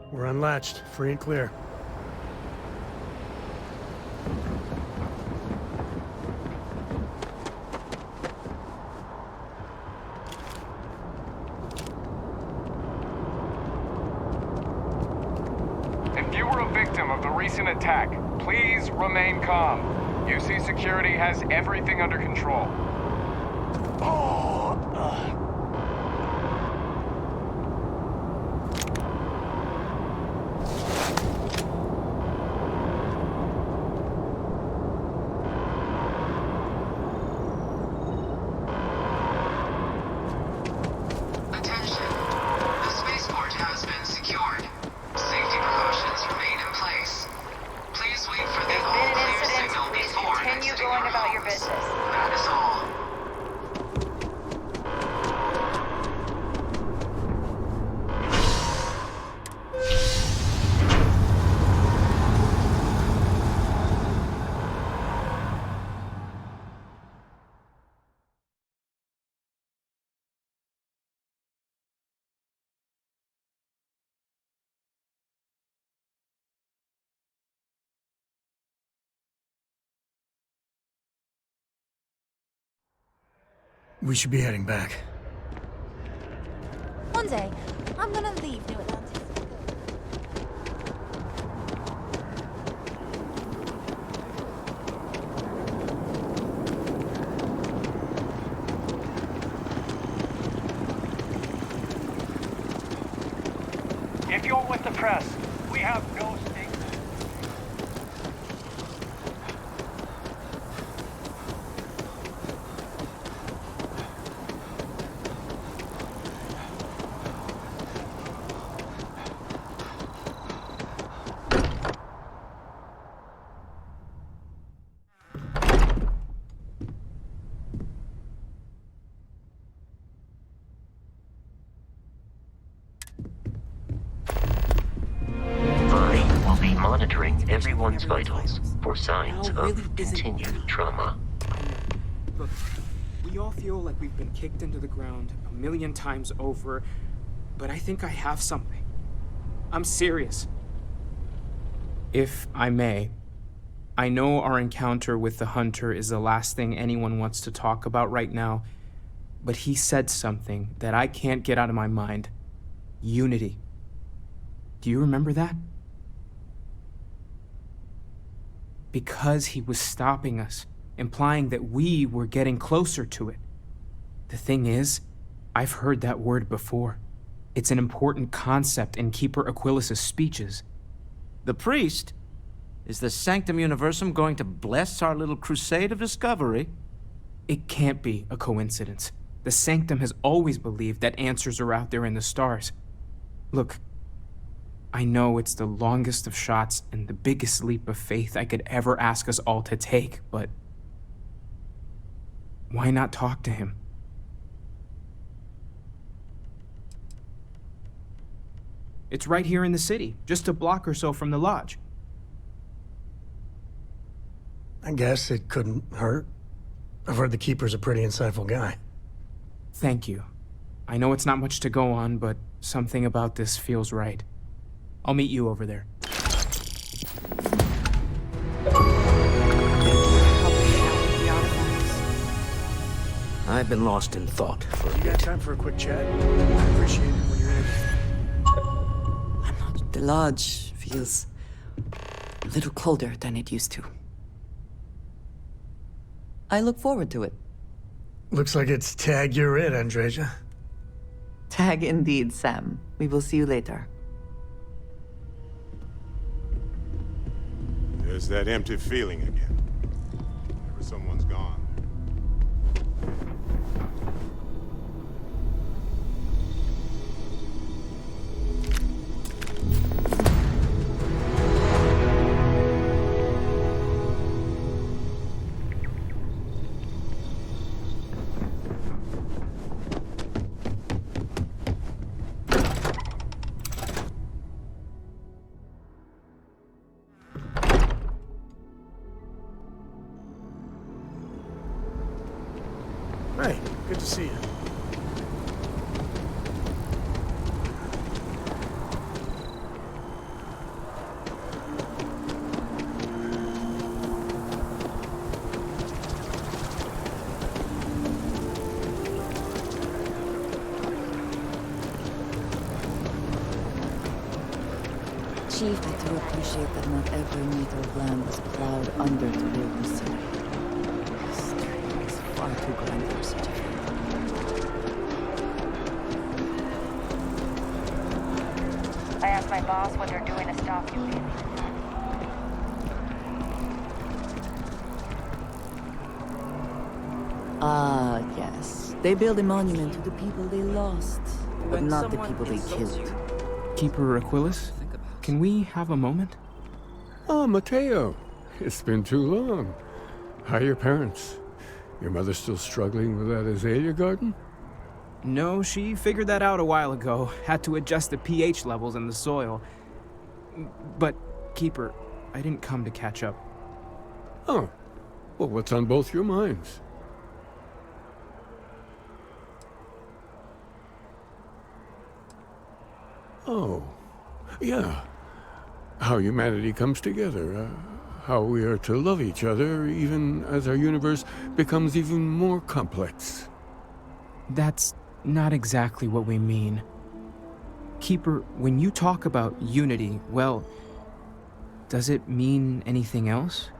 We're unlatched, free and clear. If you were a victim of the recent attack, please remain calm. UC Security has everything under control. We should be heading back. One day, I'm gonna leave New Atlantis. If you're with the press, we have no stake. Monitoring everyone's vitals for signs of continued trauma. Look, we all feel like we've been kicked into the ground 1,000,000 times over, but I think I have something. I'm serious. If I may, I know our encounter with the Hunter is the last thing anyone wants to talk about right now, but he said something that I can't get out of my mind. Unity. Do you remember that? Because he was stopping us, implying that we were getting closer to it. The thing is, I've heard that word before. It's an important concept in Keeper Aquilas's speeches. The priest? Is the Sanctum Universum going to bless our little crusade of discovery? It can't be a coincidence. The Sanctum has always believed that answers are out there in the stars. Look, I know it's the longest of shots and the biggest leap of faith I could ever ask us all to take, but why not talk to him? It's right here in the city, just a block or so from the lodge. I guess it couldn't hurt. I've heard the Keeper's a pretty insightful guy. Thank you. I know it's not much to go on, but something about this feels right. I'll meet you over there. I've been lost in thought for a You got bit. time for a quick chat? I appreciate it when you're in. The lodge feels a little colder than it used to. I look forward to it. Looks like it's tag you're it, Andreja. Tag indeed, Sam. We will see you later. There's that empty feeling again. Whenever someone's gone. Hey, good to see you. Chief, I do appreciate that not every meter of land was plowed under to build the city. This terrain is far too grand for such a feat. I asked my boss what they're doing to stop you, baby. Ah, yes. They build a monument to the people they lost, but When not the someone people they insults killed. Keeper Aquilus, can we have a moment? Oh, Mateo. It's been too long. How are your parents? Your mother still struggling with that azalea garden? No, she figured that out a while ago. Had to adjust the pH levels in the soil. But, Keeper, I didn't come to catch up. Oh. Well, what's on both your minds? Oh. Yeah. How humanity comes together. How we are to love each other even as our universe becomes even more complex. That's not exactly what we mean. Keeper, when you talk about unity, well, does it mean anything else?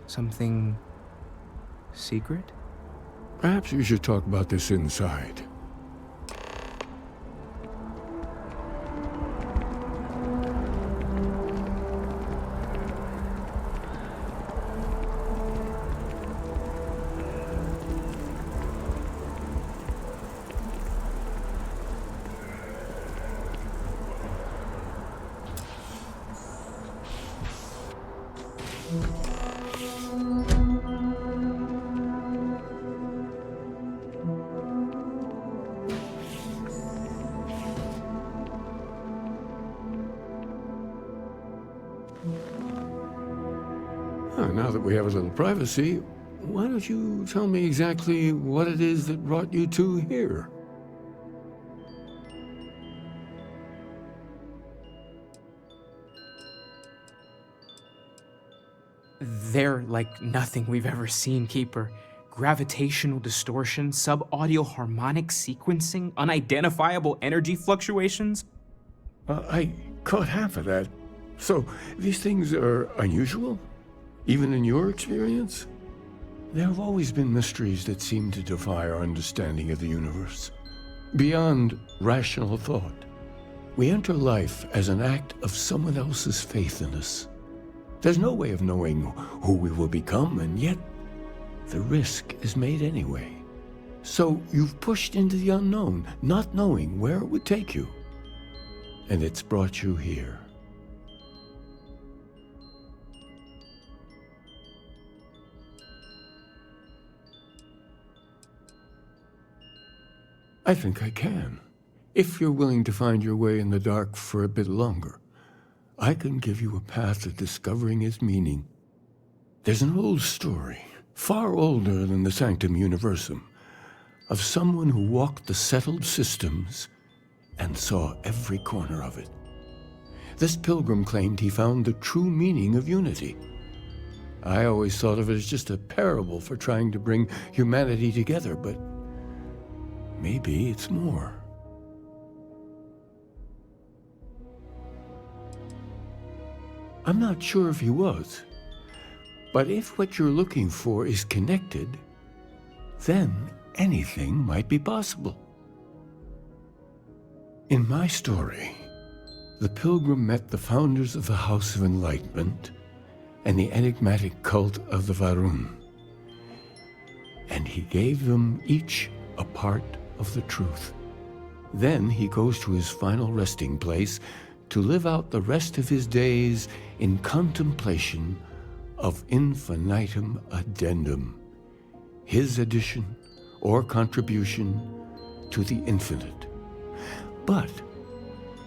Something secret? Perhaps we should talk about this inside. Now that we have a little privacy, why don't you tell me exactly what it is that brought you two here? They're like nothing we've ever seen, Keeper. Gravitational distortion, sub-audio harmonic sequencing, unidentifiable energy fluctuations. I caught half of that. So, these things are unusual? Even in your experience? There have always been mysteries that seem to defy our understanding of the universe. Beyond rational thought, we enter life as an act of someone else's faith in us. There's no way of knowing who we will become, and yet the risk is made anyway. So you've pushed into the unknown, not knowing where it would take you. And it's brought you here. I think I can. If you're willing to find your way in the dark for a bit longer, I can give you a path to discovering its meaning. There's an old story, far older than the Sanctum Universum, of someone who walked the settled systems and saw every corner of it. This pilgrim claimed he found the true meaning of unity. I always thought of it as just a parable for trying to bring humanity together, but maybe it's more. I'm not sure if he was, but if what you're looking for is connected, then anything might be possible. In my story, the pilgrim met the founders of the House of Enlightenment and the enigmatic cult of the Varun, and he gave them each a part of the truth. Then he goes to his final resting place to live out the rest of his days in contemplation of infinitum addendum, his addition or contribution to the infinite. But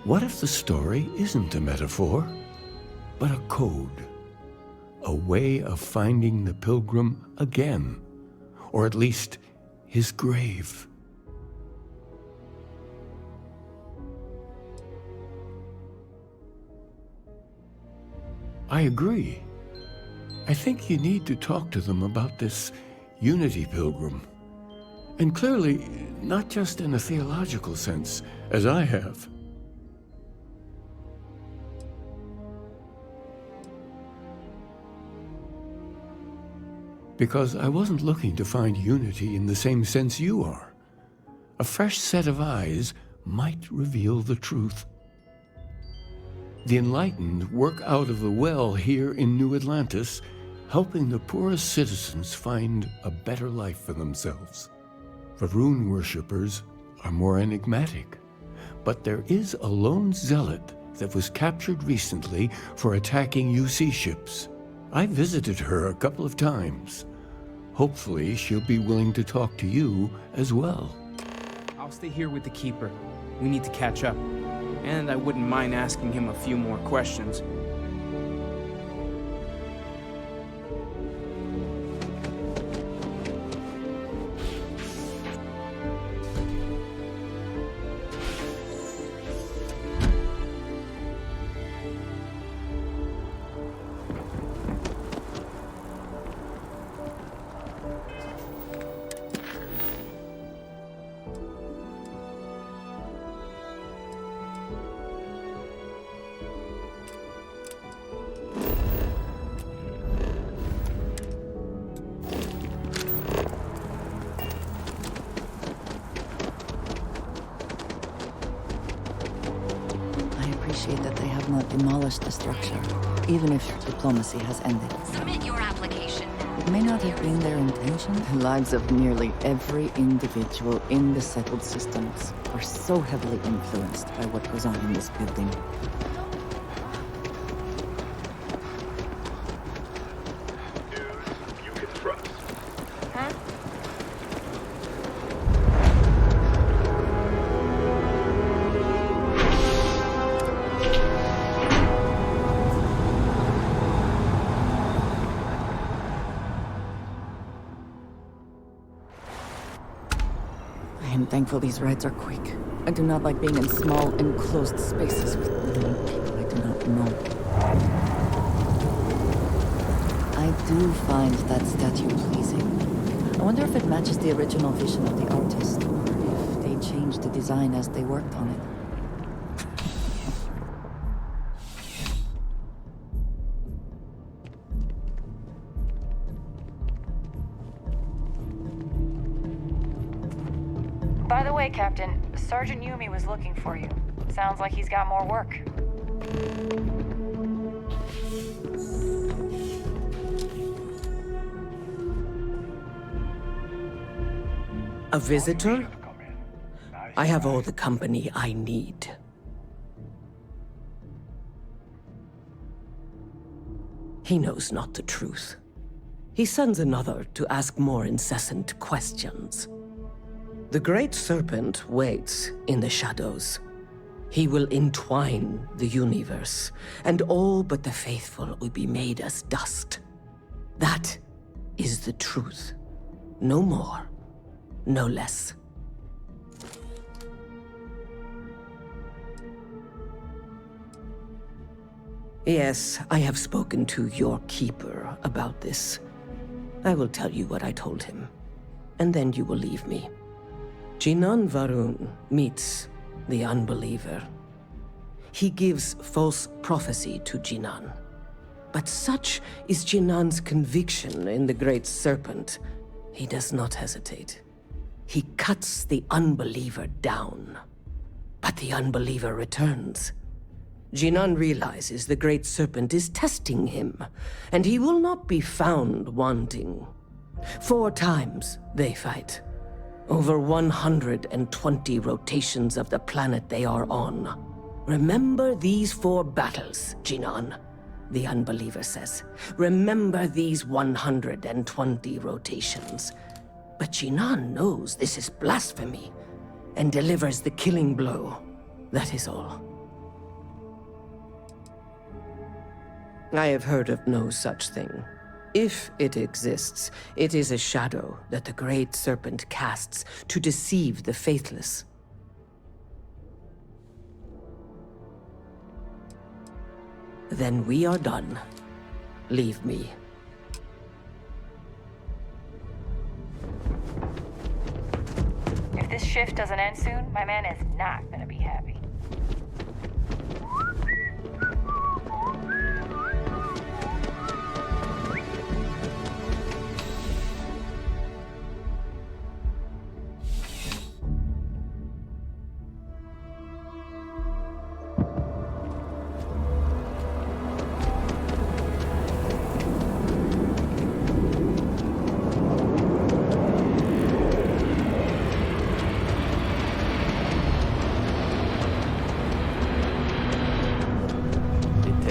what if the story isn't a metaphor, but a code, a way of finding the pilgrim again, or at least his grave? I agree. I think you need to talk to them about this unity pilgrim. And clearly, not just in a theological sense, as I have. because I wasn't looking to find unity in the same sense you are. A fresh set of eyes might reveal the truth. The enlightened work out of the well here in New Atlantis, helping the poorest citizens find a better life for themselves. Varun worshippers are more enigmatic, but there is a lone zealot that was captured recently for attacking UC ships. I visited her a couple of times. Hopefully, she'll be willing to talk to you as well. I'll stay here with the Keeper. We need to catch up. And I wouldn't mind asking him a few more questions. That they have not demolished the structure, even if diplomacy has ended. Submit your application. It may not have been their intention. The lives of nearly every individual in the settled systems are so heavily influenced by what goes on in this building. I am thankful these rides are quick. I do not like being in small, enclosed spaces with living people I do not know. I do find that statue pleasing. I wonder if it matches the original vision of the artist, or if they changed the design as they worked on it. By the way, Captain, Sergeant Yumi was looking for you. Sounds like he's got more work. A visitor? I have all the company I need. He knows not the truth. He sends another to ask more incessant questions. The Great Serpent waits in the shadows. He will entwine the universe, and all but the faithful will be made as dust. That is the truth. No more, no less. Yes, I have spoken to your keeper about this. I will tell you what I told him, and then you will leave me. Jinan Varun meets the unbeliever. He gives false prophecy to Jinan. But such is Jinan's conviction in the Great Serpent, he does not hesitate. He cuts the unbeliever down. But the unbeliever returns. Jinan realizes the Great Serpent is testing him, and he will not be found wanting. 4 times they fight. Over 120 rotations of the planet they are on. Remember these 4 battles, Jinan, the unbeliever says. Remember these 120 rotations. But Jinan knows this is blasphemy, and delivers the killing blow. That is all. I have heard of no such thing. If it exists, it is a shadow that the Great Serpent casts to deceive the faithless. Then we are done. Leave me. If this shift doesn't end soon, my man is not gonna be happy.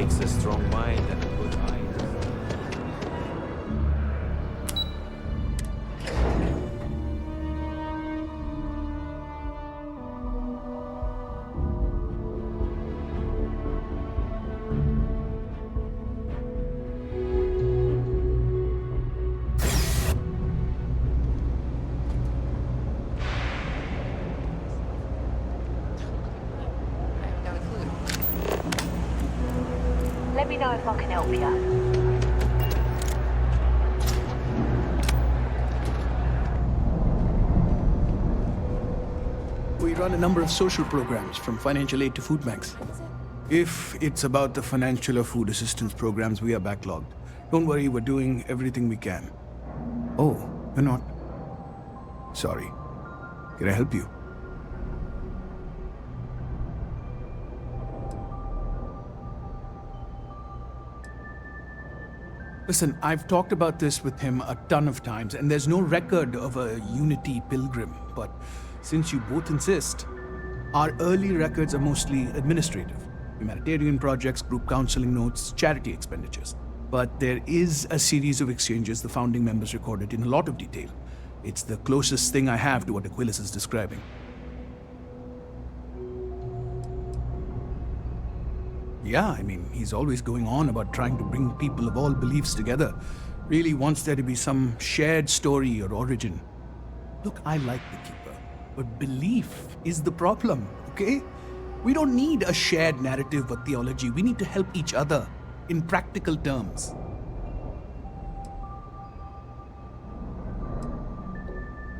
takes a strong mind and a good eye. Let me know if I can help you. We run a number of social programs, from financial aid to food banks. If it's about the financial or food assistance programs, we are backlogged. Don't worry, we're doing everything we can. Oh, you're not? Sorry. Can I help you? Listen, I've talked about this with him a ton of times, and there's no record of a Unity pilgrim. But since you both insist, our early records are mostly administrative. Humanitarian projects, group counseling notes, charity expenditures. But there is a series of exchanges the founding members recorded in a lot of detail. It's the closest thing I have to what Aquilas is describing. Yeah, I mean, he's always going on about trying to bring people of all beliefs together. Really wants there to be some shared story or origin. Look, I like the Keeper, but belief is the problem, okay? We don't need a shared narrative or theology. We need to help each other in practical terms.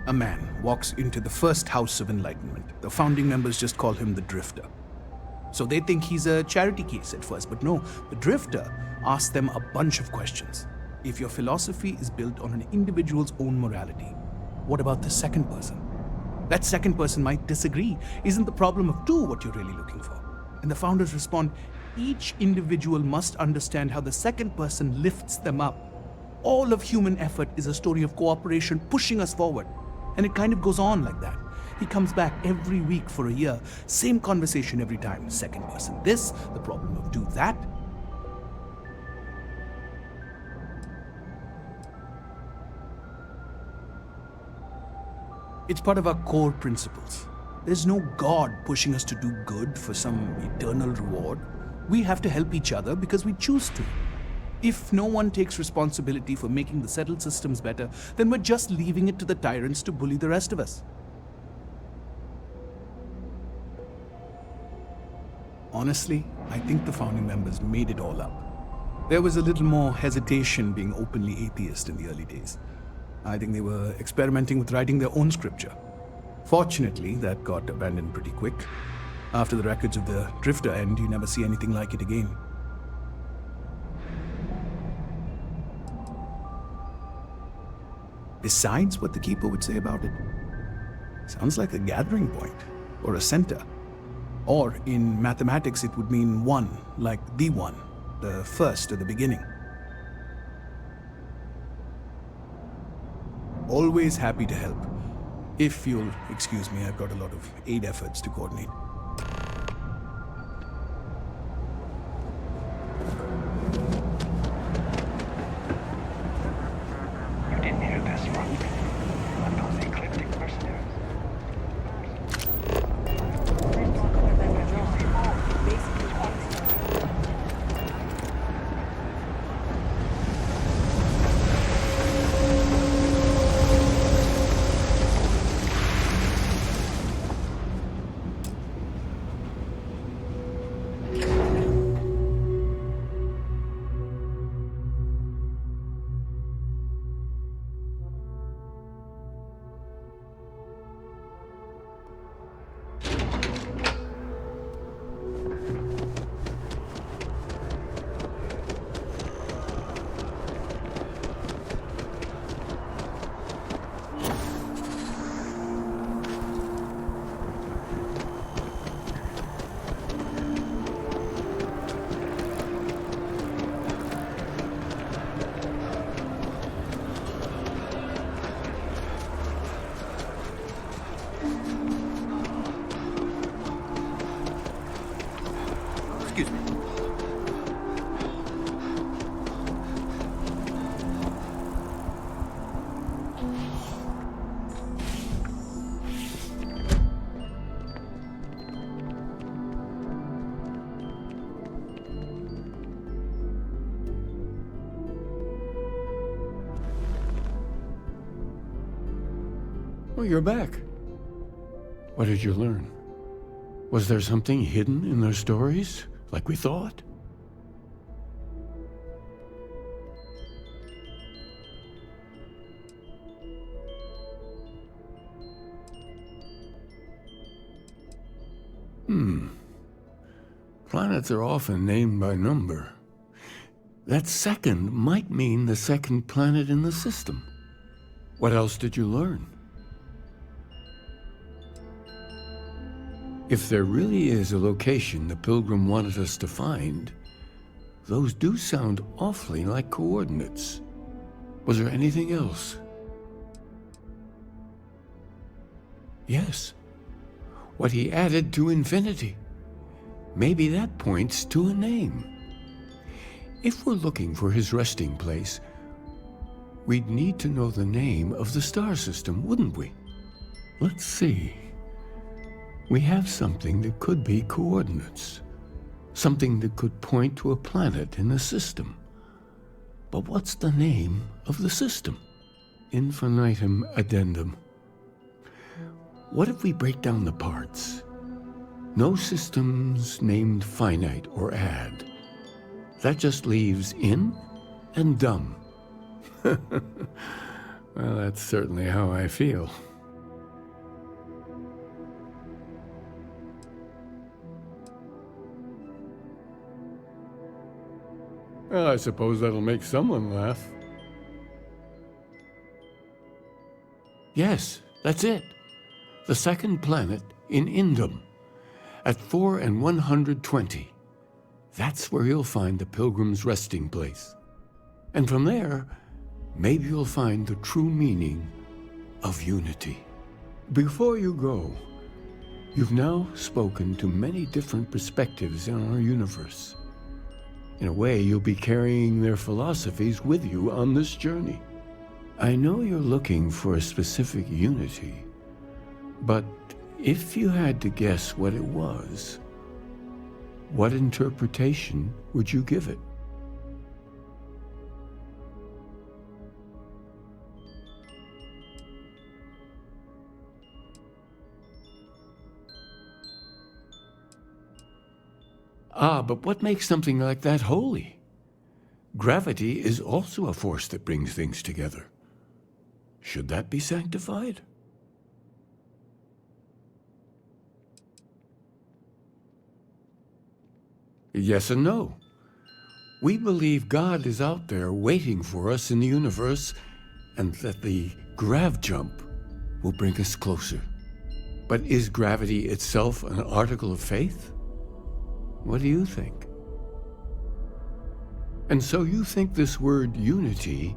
A man walks into the first house of enlightenment. The founding members just call him the Drifter. So they think he's a charity case at first, but no, the Drifter asks them a bunch of questions. If your philosophy is built on an individual's own morality, what about the second person? That second person might disagree. Isn't the problem of two what you're really looking for? And the founders respond, each individual must understand how the second person lifts them up. All of human effort is a story of cooperation pushing us forward. And it kind of goes on like that. He comes back every week for a year. Same conversation every time. Second person this, the problem of do that. It's part of our core principles. There's no God pushing us to do good for some eternal reward. We have to help each other because we choose to. If no one takes responsibility for making the settled systems better, then we're just leaving it to the tyrants to bully the rest of us. Honestly, I think the founding members made it all up. There was a little more hesitation being openly atheist in the early days. I think they were experimenting with writing their own scripture. Fortunately, that got abandoned pretty quick. After the records of the Drifter end, you never see anything like it again. Besides what the Keeper would say about it, sounds like a gathering point, or a center. Or in mathematics, it would mean one, like the one, the first or the beginning. Always happy to help. If you'll excuse me, I've got a lot of aid efforts to coordinate. You didn't hear this from me. I'm those ecliptic mercenaries. Oh, you're back. What did you learn? Was there something hidden in their stories, like we thought? Planets are often named by number. That second might mean the second planet in the system. What else did you learn? If there really is a location the Pilgrim wanted us to find, those do sound awfully like coordinates. Was there anything else? Yes. What he added to infinity. Maybe that points to a name. If we're looking for his resting place, we'd need to know the name of the star system, wouldn't we? Let's see. We have something that could be coordinates. Something that could point to a planet in the system. But what's the name of the system? Infinitum addendum. What if we break down the parts? No systems named finite or add. That just leaves in and dumb. Well, that's certainly how I feel. Well, I suppose that'll make someone laugh. Yes, that's it. The second planet in Indum, at 4 and 120. That's where you'll find the Pilgrim's resting place. And from there, maybe you'll find the true meaning of unity. Before you go, you've now spoken to many different perspectives in our universe. In a way, you'll be carrying their philosophies with you on this journey. I know you're looking for a specific unity, but if you had to guess what it was, what interpretation would you give it? But what makes something like that holy? Gravity is also a force that brings things together. Should that be sanctified? Yes and no. We believe God is out there waiting for us in the universe, and that the grav jump will bring us closer. But is gravity itself an article of faith? What do you think? And so you think this word unity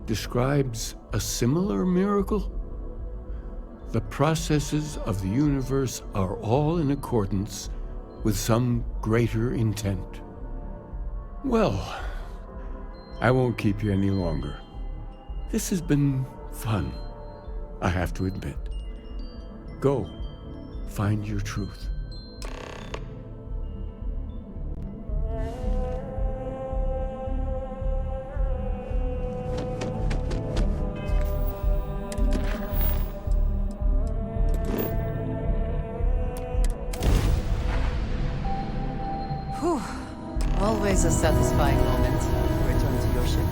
describes a similar miracle? The processes of the universe are all in accordance with some greater intent. Well, I won't keep you any longer. This has been fun, I have to admit. Go, find your truth. Whew. Always a satisfying moment. Return to your ship.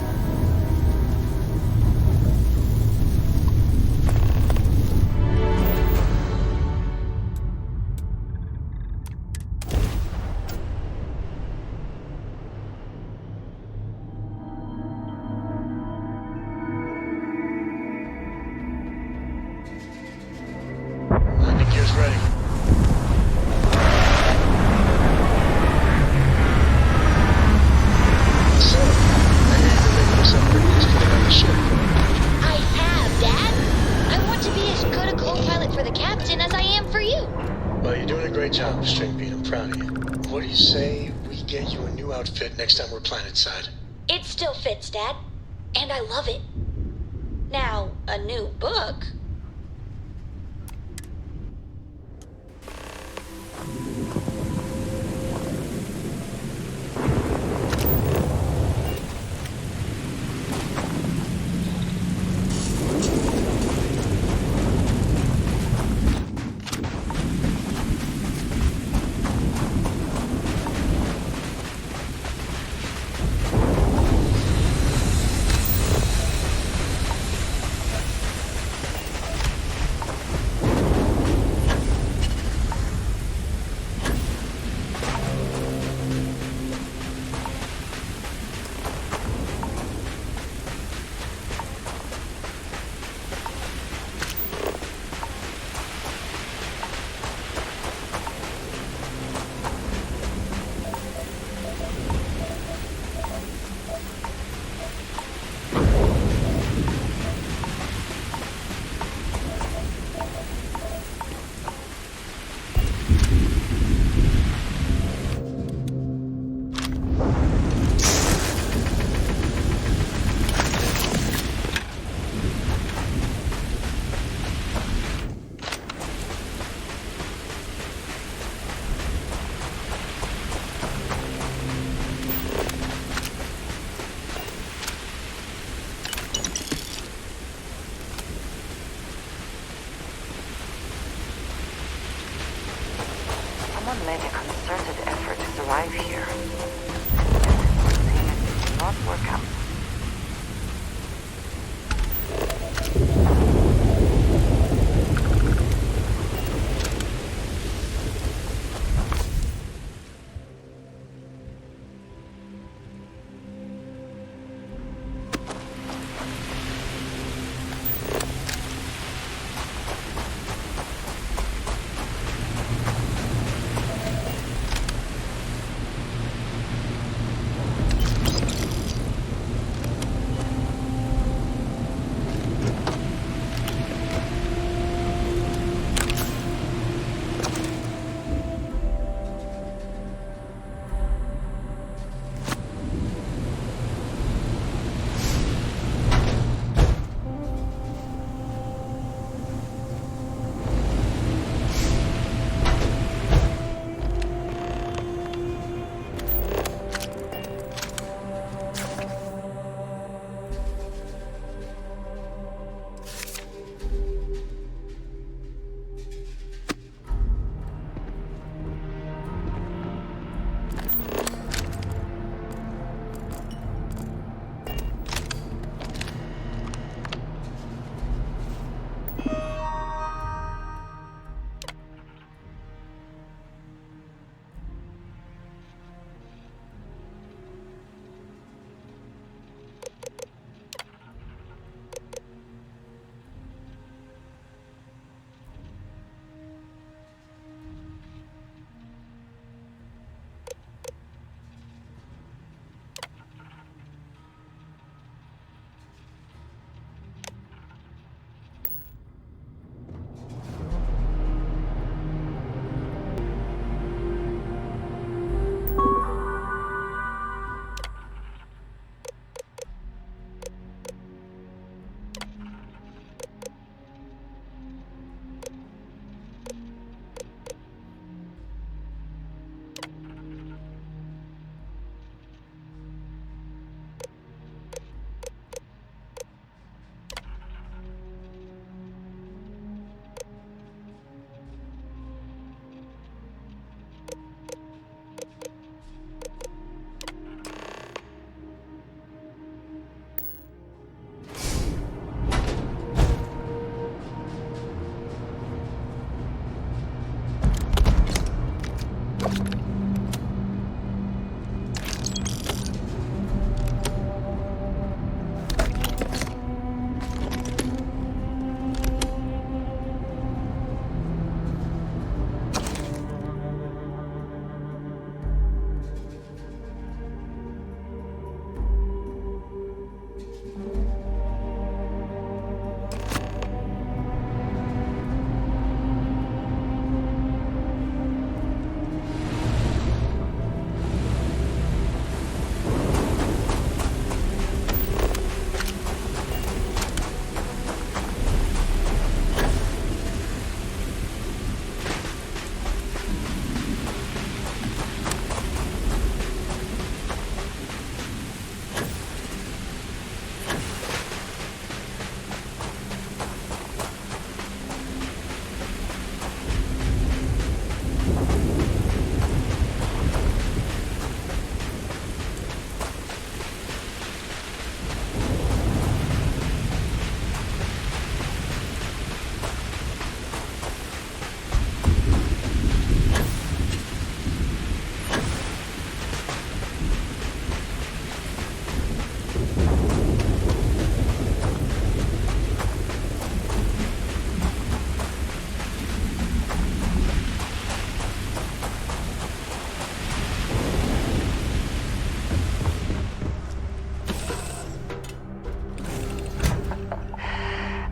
Landing gear's ready. I have, Dad. I want to be as good a co-pilot for the captain as I am for you. Well, you're doing a great job, String Bean. I'm proud of you. What do you say we get you a new outfit next time we're planetside? It still fits, Dad. And I love it. Now, a new book.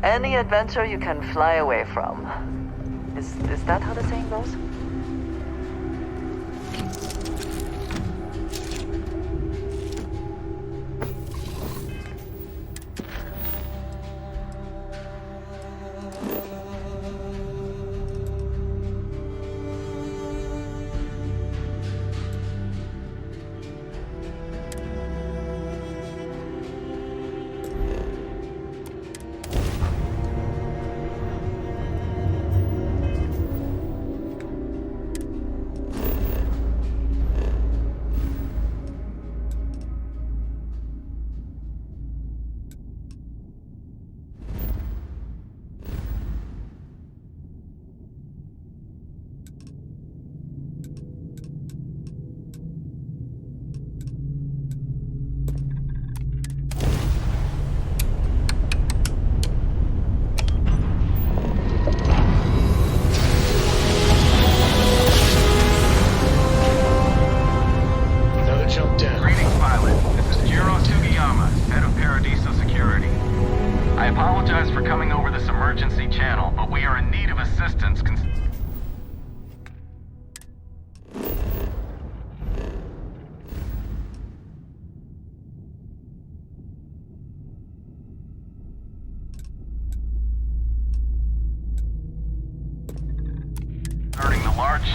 Any adventure you can fly away from. Is that how the saying goes?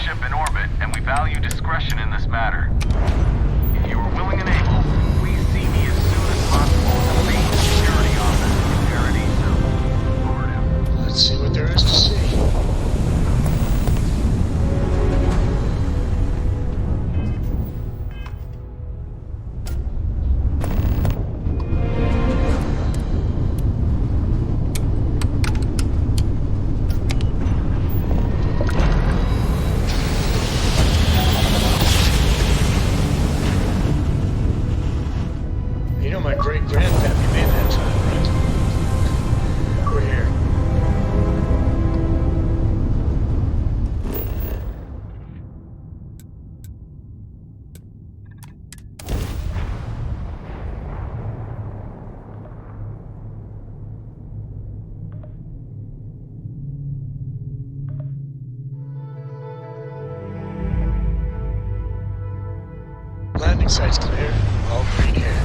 Ship in orbit, and we value discretion in this matter. If you are willing and able, please see me as soon as possible at the main security office in Paradiso. Over to him. Let's see what there is to see. My great-grandpappy made that time, right? We're here. Landing site's clear. All green here.